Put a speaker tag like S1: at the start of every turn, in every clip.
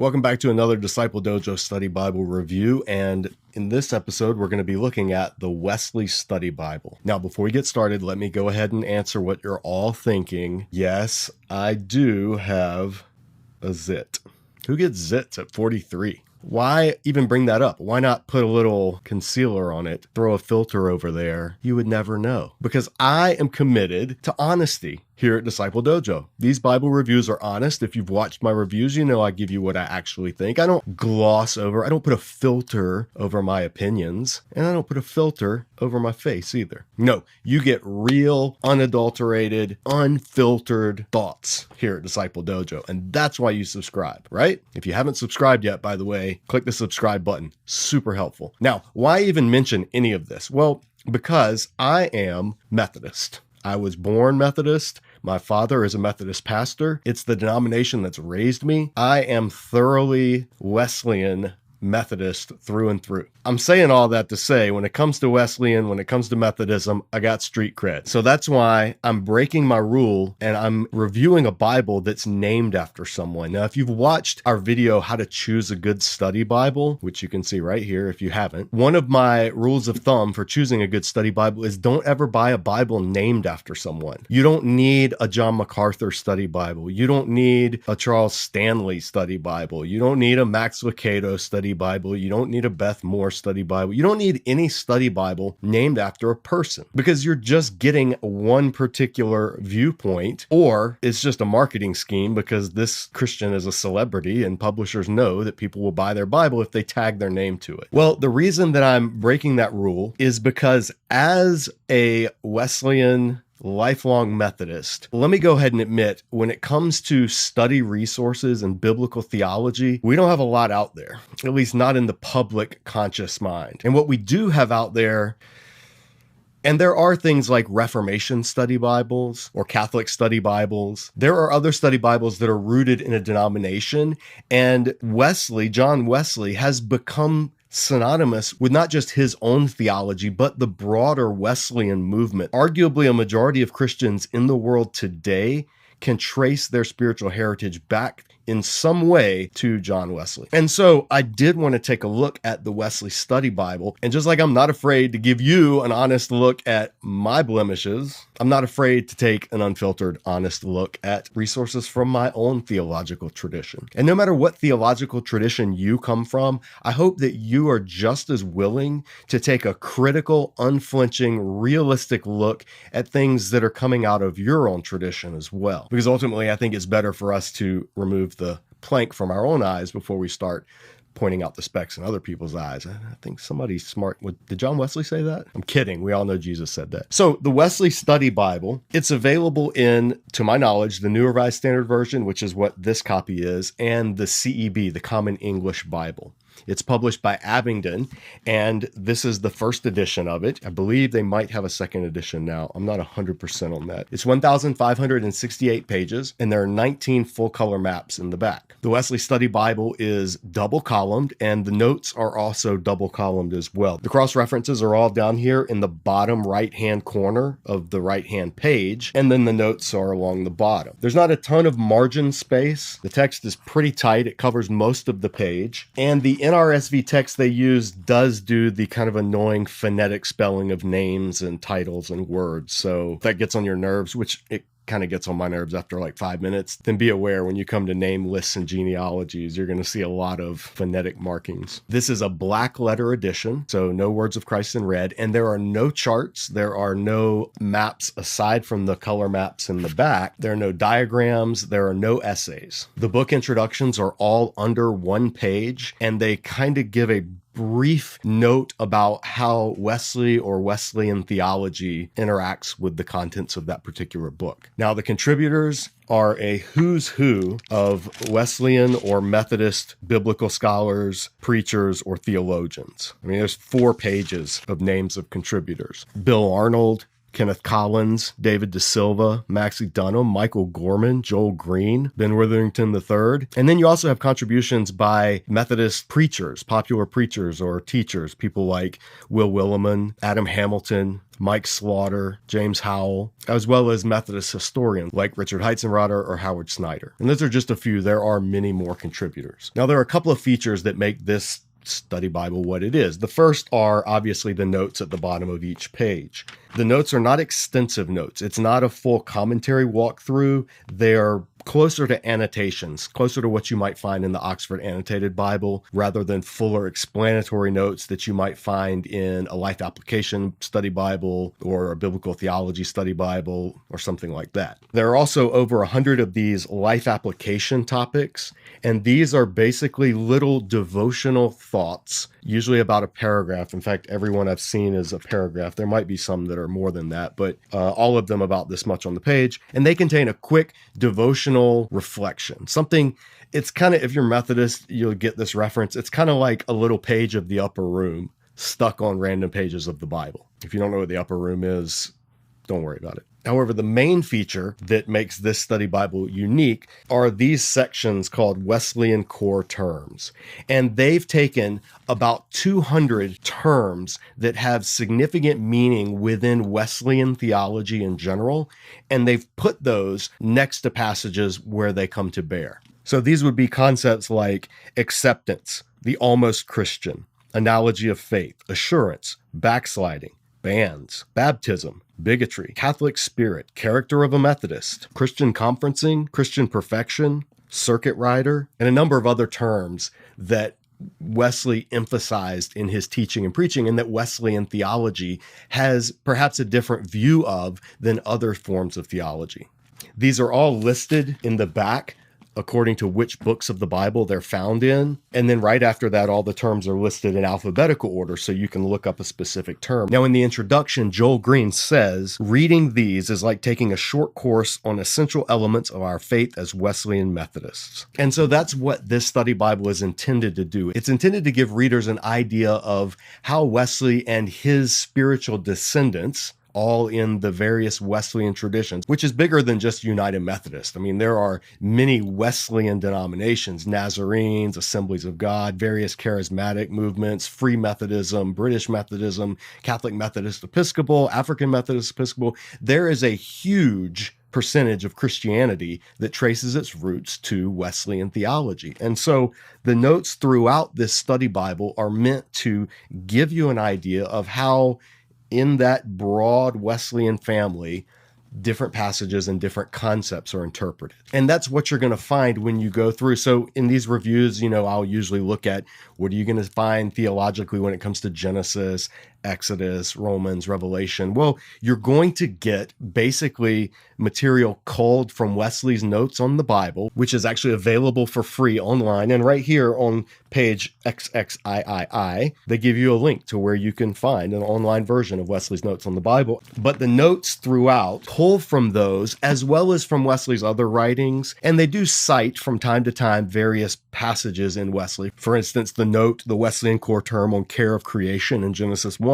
S1: Welcome back to another Disciple Dojo Study Bible review, and in this episode, we're going to be looking at the Wesley Study Bible. Now, before we get started, let me go ahead and answer what you're all thinking. Yes, I do have a zit. Who gets zits at 43? Why even bring that up? Why not put a little concealer on it, throw a filter over there? You would never know. Because I am committed to honesty here at Disciple Dojo. These Bible reviews are honest. If you've watched my reviews, you know I give you what I actually think. I don't gloss over, I don't put a filter over my opinions, and I don't put a filter over my face either. No, you get real, unadulterated, unfiltered thoughts here at Disciple Dojo, and that's why you subscribe, right? If you haven't subscribed yet, by the way, click the subscribe button. Super helpful. Now, why even mention any of this? Well, because I am Methodist. I was born Methodist. My father is a Methodist pastor. It's the denomination that's raised me. I am thoroughly Wesleyan Methodist through and through. I'm saying all that to say, when it comes to Wesleyan, when it comes to Methodism, I got street cred. So that's why I'm breaking my rule and I'm reviewing a Bible that's named after someone. Now, if you've watched our video, How to Choose a Good Study Bible, which you can see right here if you haven't, one of my rules of thumb for choosing a good study Bible is don't ever buy a Bible named after someone. You don't need a John MacArthur study Bible. You don't need a Charles Stanley study Bible. You don't need a Max Lucado study Bible. You don't need a Beth Moore study Bible. You don't need any study Bible named after a person because you're just getting one particular viewpoint, or it's just a marketing scheme because this Christian is a celebrity and publishers know that people will buy their Bible if they tag their name to it. Well, the reason that I'm breaking that rule is because as a Wesleyan lifelong Methodist, let me go ahead and admit, when it comes to study resources and biblical theology, we don't have a lot out there, at least not in the public conscious mind. And what we do have out there, and there are things like Reformation study Bibles or Catholic study Bibles. There are other study Bibles that are rooted in a denomination, and John Wesley, has become synonymous with not just his own theology, but the broader Wesleyan movement. Arguably, a majority of Christians in the world today can trace their spiritual heritage back in some way to John Wesley. And so I did want to take a look at the Wesley Study Bible. And just like I'm not afraid to give you an honest look at my blemishes, I'm not afraid to take an unfiltered, honest look at resources from my own theological tradition. And no matter what theological tradition you come from, I hope that you are just as willing to take a critical, unflinching, realistic look at things that are coming out of your own tradition as well. Because ultimately, I think it's better for us to remove the plank from our own eyes before we start pointing out the specks in other people's eyes. I think somebody's smart. Did John Wesley say that? I'm kidding. We all know Jesus said that. So the Wesley Study Bible, it's available in, to my knowledge, the New Revised Standard Version, which is what this copy is, and the CEB, the Common English Bible. It's published by Abingdon, and this is the first edition of it. I believe they might have a second edition now. I'm not 100% on that. It's 1,568 pages, and there are 19 full-color maps in the back. The Wesley Study Bible is double-columned, and the notes are also double-columned as well. The cross-references are all down here in the bottom right-hand corner of the right-hand page, and then the notes are along the bottom. There's not a ton of margin space. The text is pretty tight. It covers most of the page, and the NRSV text they use does do the kind of annoying phonetic spelling of names and titles and words. So if that gets on your nerves, which it kind of gets on my nerves after like 5 minutes, then be aware when you come to name lists and genealogies, you're going to see a lot of phonetic markings. This is a black letter edition, so no words of Christ in red, and there are no charts. There are no maps aside from the color maps in the back. There are no diagrams. There are no essays. The book introductions are all under one page, and they kind of give a brief note about how Wesley or Wesleyan theology interacts with the contents of that particular book. Now, the contributors are a who's who of Wesleyan or Methodist biblical scholars, preachers, or theologians. I mean, there's 4 pages of names of contributors. Bill Arnold, Kenneth Collins, David De Silva, Maxie Dunham, Michael Gorman, Joel Green, Ben Witherington III. And then you also have contributions by Methodist preachers, popular preachers or teachers, people like Will Willimon, Adam Hamilton, Mike Slaughter, James Howell, as well as Methodist historians like Richard Heitzenrader or Howard Snyder. And those are just a few. There are many more contributors. Now, there are a couple of features that make this study Bible what it is. The first are obviously the notes at the bottom of each page. The notes are not extensive notes. It's not a full commentary walkthrough. They're closer to annotations, closer to what you might find in the Oxford Annotated Bible, rather than fuller explanatory notes that you might find in a Life Application Study Bible or a Biblical Theology Study Bible or something like that. There are also over 100 of these life application topics, and these are basically little devotional thoughts, usually about a paragraph. In fact, every one I've seen is a paragraph. There might be some that are more than that, but all of them about this much on the page. And they contain a quick devotional reflection. Something, it's kind of, if you're Methodist, you'll get this reference. It's kind of like a little page of the upper room stuck on random pages of the Bible. If you don't know what the upper room is, don't worry about it. However, the main feature that makes this study Bible unique are these sections called Wesleyan core terms. And they've taken about 200 terms that have significant meaning within Wesleyan theology in general, and they've put those next to passages where they come to bear. So these would be concepts like acceptance, the almost Christian, analogy of faith, assurance, backsliding, bands, baptism, bigotry, Catholic spirit, character of a Methodist, Christian conferencing, Christian perfection, circuit rider, and a number of other terms that Wesley emphasized in his teaching and preaching, and that Wesleyan theology has perhaps a different view of than other forms of theology. These are all listed in the back according to which books of the Bible they're found in. And then right after that, all the terms are listed in alphabetical order, so you can look up a specific term. Now, in the introduction, Joel Green says, reading these is like taking a short course on essential elements of our faith as Wesleyan Methodists. And so that's what this study Bible is intended to do. It's intended to give readers an idea of how Wesley and his spiritual descendants, all in the various Wesleyan traditions, which is bigger than just United Methodist. I mean, there are many Wesleyan denominations, Nazarenes, Assemblies of God, various charismatic movements, Free Methodism, British Methodism, Catholic Methodist Episcopal, African Methodist Episcopal. There is a huge percentage of Christianity that traces its roots to Wesleyan theology. And so the notes throughout this study Bible are meant to give you an idea of how in that broad Wesleyan family, different passages and different concepts are interpreted. And that's what you're going to find when you go through. So in these reviews, I'll usually look at what are you going to find theologically when it comes to Genesis, Exodus, Romans, Revelation. Well, you're going to get basically material culled from Wesley's notes on the Bible, which is actually available for free online. And right here on page XXIII, they give you a link to where you can find an online version of Wesley's notes on the Bible. But the notes throughout pull from those as well as from Wesley's other writings. And they do cite from time to time various passages in Wesley. For instance, the note, the Wesleyan core term on care of creation in Genesis 1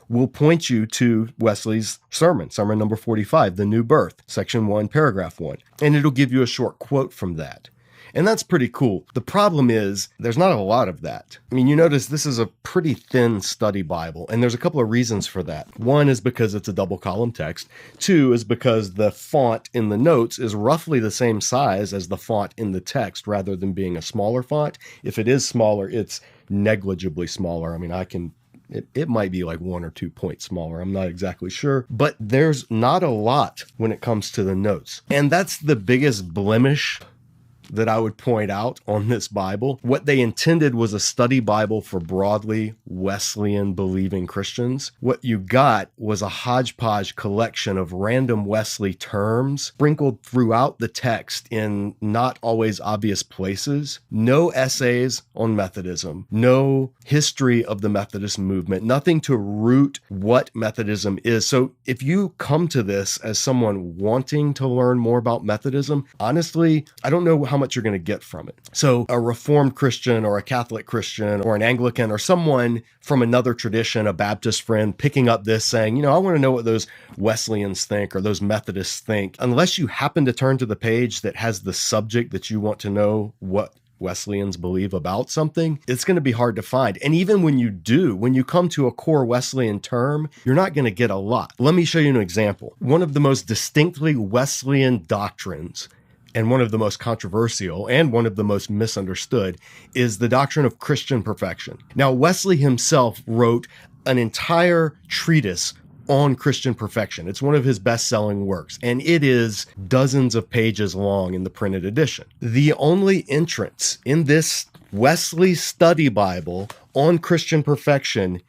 S1: will point you to Wesley's sermon number 45, The New Birth, section 1, paragraph 1. And it'll give you a short quote from that. And that's pretty cool. The problem is there's not a lot of that. I mean, you notice this is a pretty thin study Bible, and there's a couple of reasons for that. One is because it's a double column text. Two is because the font in the notes is roughly the same size as the font in the text rather than being a smaller font. If it is smaller, it's negligibly smaller. I mean, it might be like 1 or 2 points smaller. I'm not exactly sure, but there's not a lot when it comes to the notes. And that's the biggest blemish that I would point out on this Bible. What they intended was a study Bible for broadly Wesleyan believing Christians. What you got was a hodgepodge collection of random Wesley terms sprinkled throughout the text in not always obvious places. No essays on Methodism, no history of the Methodist movement, nothing to root what Methodism is. So if you come to this as someone wanting to learn more about Methodism, honestly, I don't know how how much you're going to get from it. So a Reformed Christian or a Catholic Christian or an Anglican or someone from another tradition, a Baptist friend, picking up this saying, I want to know what those Wesleyans think or those Methodists think. Unless you happen to turn to the page that has the subject that you want to know what Wesleyans believe about something, it's going to be hard to find. And even when you do, when you come to a core Wesleyan term, you're not going to get a lot. Let me show you an example. One of the most distinctly Wesleyan doctrines, and one of the most controversial and one of the most misunderstood, is the doctrine of Christian perfection. Now, Wesley himself wrote an entire treatise on Christian perfection. It's one of his best-selling works, and it is dozens of pages long in the printed edition. The only entrance in this Wesley Study Bible on Christian perfection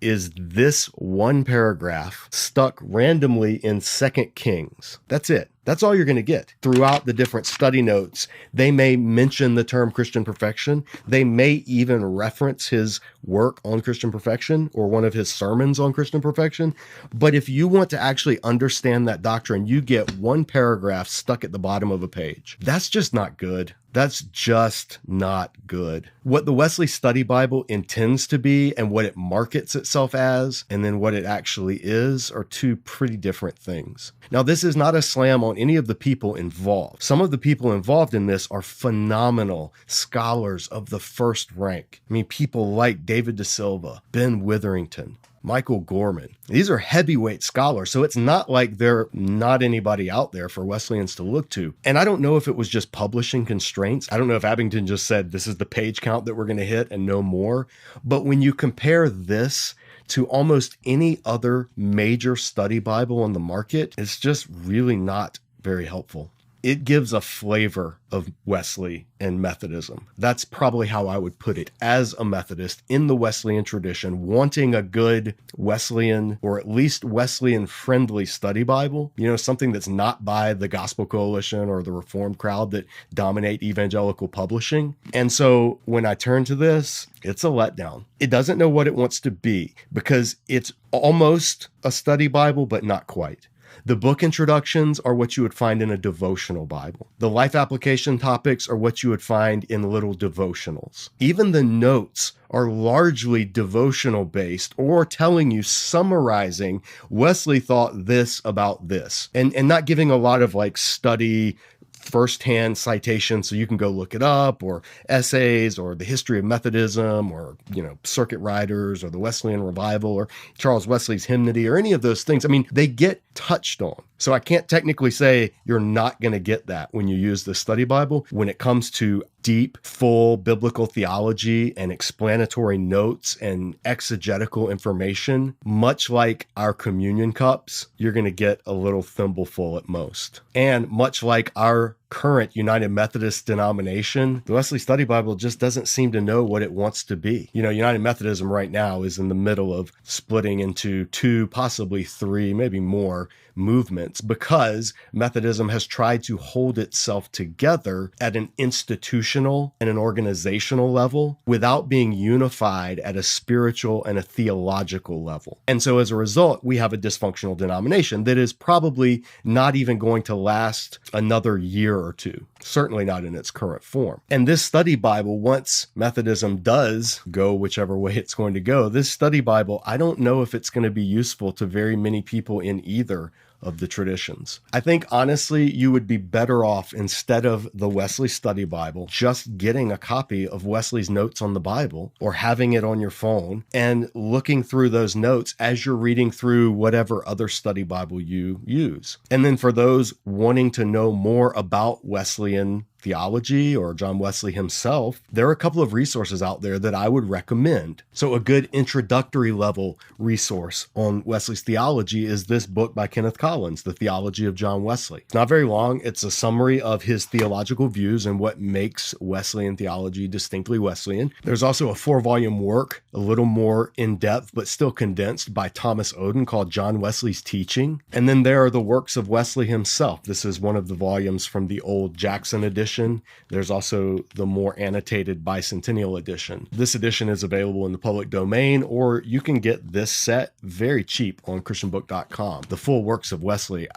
S1: is this one paragraph stuck randomly in 2 Kings. That's it. That's all you're going to get. Throughout the different study notes, they may mention the term Christian perfection. They may even reference his work on Christian perfection or one of his sermons on Christian perfection. But if you want to actually understand that doctrine, you get one paragraph stuck at the bottom of a page. That's just not good. That's just not good. What the Wesley Study Bible intends to be and what it markets itself as, and then what it actually is, are two pretty different things. Now, this is not a slam on any of the people involved. Some of the people involved in this are phenomenal scholars of the first rank. I mean, people like David De Silva, Ben Witherington, Michael Gorman. These are heavyweight scholars, so it's not like they're not anybody out there for Wesleyans to look to. And I don't know if it was just publishing constraints. I don't know if Abingdon just said, this is the page count that we're going to hit and no more. But when you compare this to almost any other major study Bible on the market, it's just really not very helpful. It gives a flavor of Wesley and Methodism. That's probably how I would put it as a Methodist in the Wesleyan tradition, wanting a good Wesleyan or at least Wesleyan-friendly study Bible, something that's not by the Gospel Coalition or the Reformed crowd that dominate evangelical publishing. And so when I turn to this, it's a letdown. It doesn't know what it wants to be because it's almost a study Bible, but not quite. The book introductions are what you would find in a devotional Bible. The life application topics are what you would find in little devotionals. Even the notes are largely devotional based or telling you, summarizing, Wesley thought this about this, and not giving a lot of study firsthand citations so you can go look it up, or essays, or the history of Methodism, or circuit riders, or the Wesleyan revival, or Charles Wesley's hymnody, or any of those things. I mean, they get touched on. So I can't technically say you're not going to get that when you use the study Bible. When it comes to deep, full biblical theology and explanatory notes and exegetical information, much like our communion cups, you're going to get a little thimbleful at most. And much like our current United Methodist denomination, the Wesley Study Bible just doesn't seem to know what it wants to be. United Methodism right now is in the middle of splitting into 2, possibly 3, maybe more movements, because Methodism has tried to hold itself together at an institutional and an organizational level without being unified at a spiritual and a theological level. And so as a result, we have a dysfunctional denomination that is probably not even going to last another year or two. Certainly not in its current form. And this study Bible, once Methodism does go whichever way it's going to go, this study Bible, I don't know if it's going to be useful to very many people in either of the traditions. I think honestly, you would be better off, instead of the Wesley Study Bible, just getting a copy of Wesley's notes on the Bible or having it on your phone and looking through those notes as you're reading through whatever other study Bible you use. And then for those wanting to know more about Wesleyan theology or John Wesley himself, there are a couple of resources out there that I would recommend. So a good introductory level resource on Wesley's theology is this book by Kenneth Collins, The Theology of John Wesley. It's not very long. It's a summary of his theological views and what makes Wesleyan theology distinctly Wesleyan. There's also a 4-volume work, a little more in-depth, but still condensed, by Thomas Oden called John Wesley's Teaching. And then there are the works of Wesley himself. This is one of the volumes from the old Jackson edition edition. There's also the more annotated bicentennial edition. This edition is available in the public domain, or you can get this set very cheap on christianbook.com. The full works of Wesley,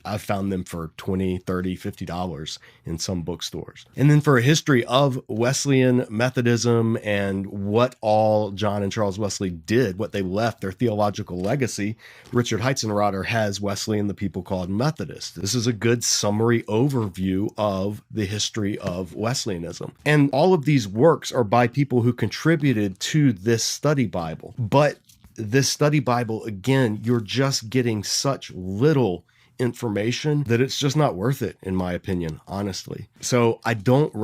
S1: I found them for $20, $30, $50 in some bookstores. And then for a history of Wesleyan Methodism and what all John and Charles Wesley did, what they left, their theological legacy, Richard Heitzenrater has Wesley and the people called Methodists. This is a good summary overview of the history of Wesleyanism. And all of these works are by people who contributed to this study Bible. But this study Bible, again, you're just getting such little information that it's just not worth it, in my opinion, honestly. So I want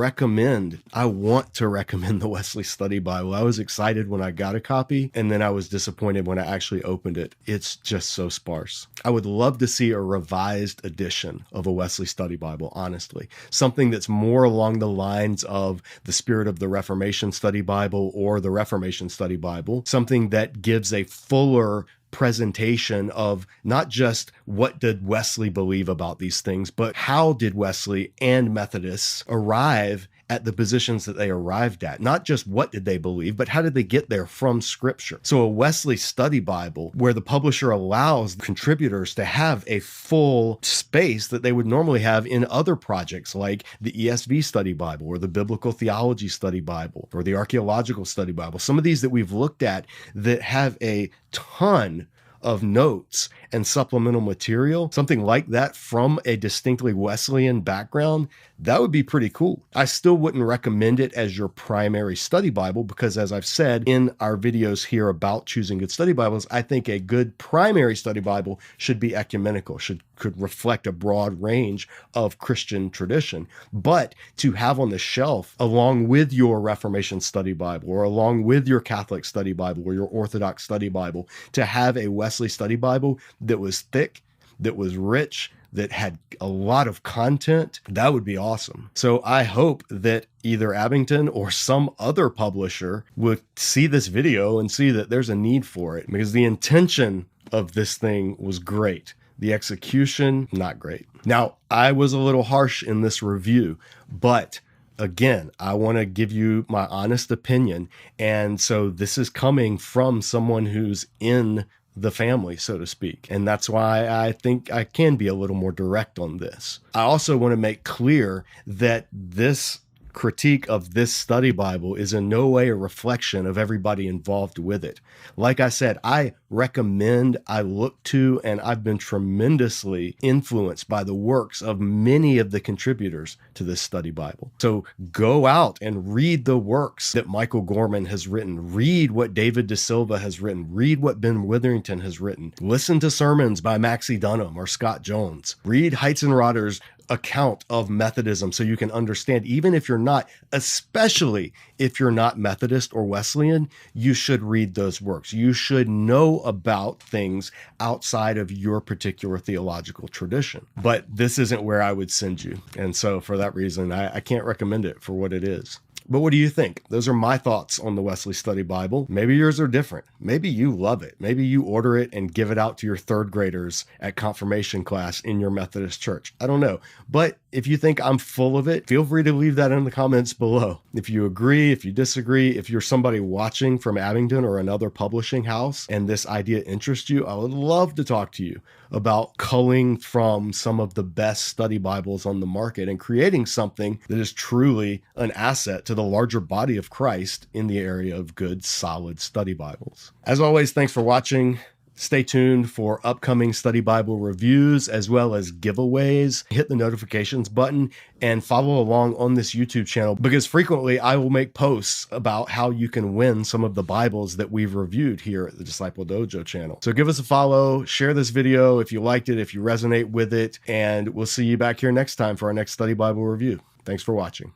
S1: to recommend the Wesley Study Bible. I was excited when I got a copy, and then I was disappointed when I actually opened it. It's just so sparse. I would love to see a revised edition of a Wesley Study Bible, honestly. Something that's more along the lines of the Spirit of the Reformation Study Bible or the Reformation Study Bible. Something that gives a fuller presentation of not just what did Wesley believe about these things, but how did Wesley and Methodists arrive at the positions that they arrived at. Not just what did they believe, but how did they get there from Scripture. So a Wesley Study Bible where the publisher allows contributors to have a full space that they would normally have in other projects like the ESV Study Bible or the Biblical Theology Study Bible or the Archaeological Study Bible. Some of these that we've looked at that have a ton of notes and supplemental material, something like that from a distinctly Wesleyan background, that would be pretty cool. I still wouldn't recommend it as your primary study Bible because, as I've said in our videos here about choosing good study Bibles, I think a good primary study Bible should be ecumenical, could reflect a broad range of Christian tradition. But to have on the shelf, along with your Reformation Study Bible or along with your Catholic Study Bible or your Orthodox Study Bible, to have a Wesley Study Bible that was thick, that was rich, that had a lot of content, that would be awesome. So I hope that either Abington or some other publisher would see this video and see that there's a need for it, because the intention of this thing was great. The execution, not great. Now, I was a little harsh in this review, but again, I want to give you my honest opinion. And so this is coming from someone who's in the family, so to speak. And that's why I think I can be a little more direct on this. I also want to make clear that this critique of this study Bible is in no way a reflection of everybody involved with it. Like I said, I recommend, I look to, and I've been tremendously influenced by the works of many of the contributors to this study Bible. So go out and read the works that Michael Gorman has written. Read what David De Silva has written. Read what Ben Witherington has written. Listen to sermons by Maxie Dunham or Scott Jones. Read Heitzenrater's account of Methodism so you can understand, even if you're not, especially if you're not Methodist or Wesleyan, you should read those works. You should know about things outside of your particular theological tradition. But this isn't where I would send you. And so for that reason, I can't recommend it for what it is. But what do you think? Those are my thoughts on the Wesley Study Bible. Maybe yours are different. Maybe you love it. Maybe you order it and give it out to your third graders at confirmation class in your Methodist church. I don't know. But if you think I'm full of it, feel free to leave that in the comments below. If you agree, if you disagree, if you're somebody watching from Abington or another publishing house and this idea interests you, I would love to talk to you about culling from some of the best study Bibles on the market and creating something that is truly an asset to the larger body of Christ in the area of good, solid study Bibles. As always, thanks for watching. Stay tuned for upcoming study Bible reviews as well as giveaways. Hit the notifications button and follow along on this YouTube channel, because frequently I will make posts about how you can win some of the Bibles that we've reviewed here at the Disciple Dojo channel. So give us a follow, share this video if you liked it, if you resonate with it, and we'll see you back here next time for our next study Bible review. Thanks for watching.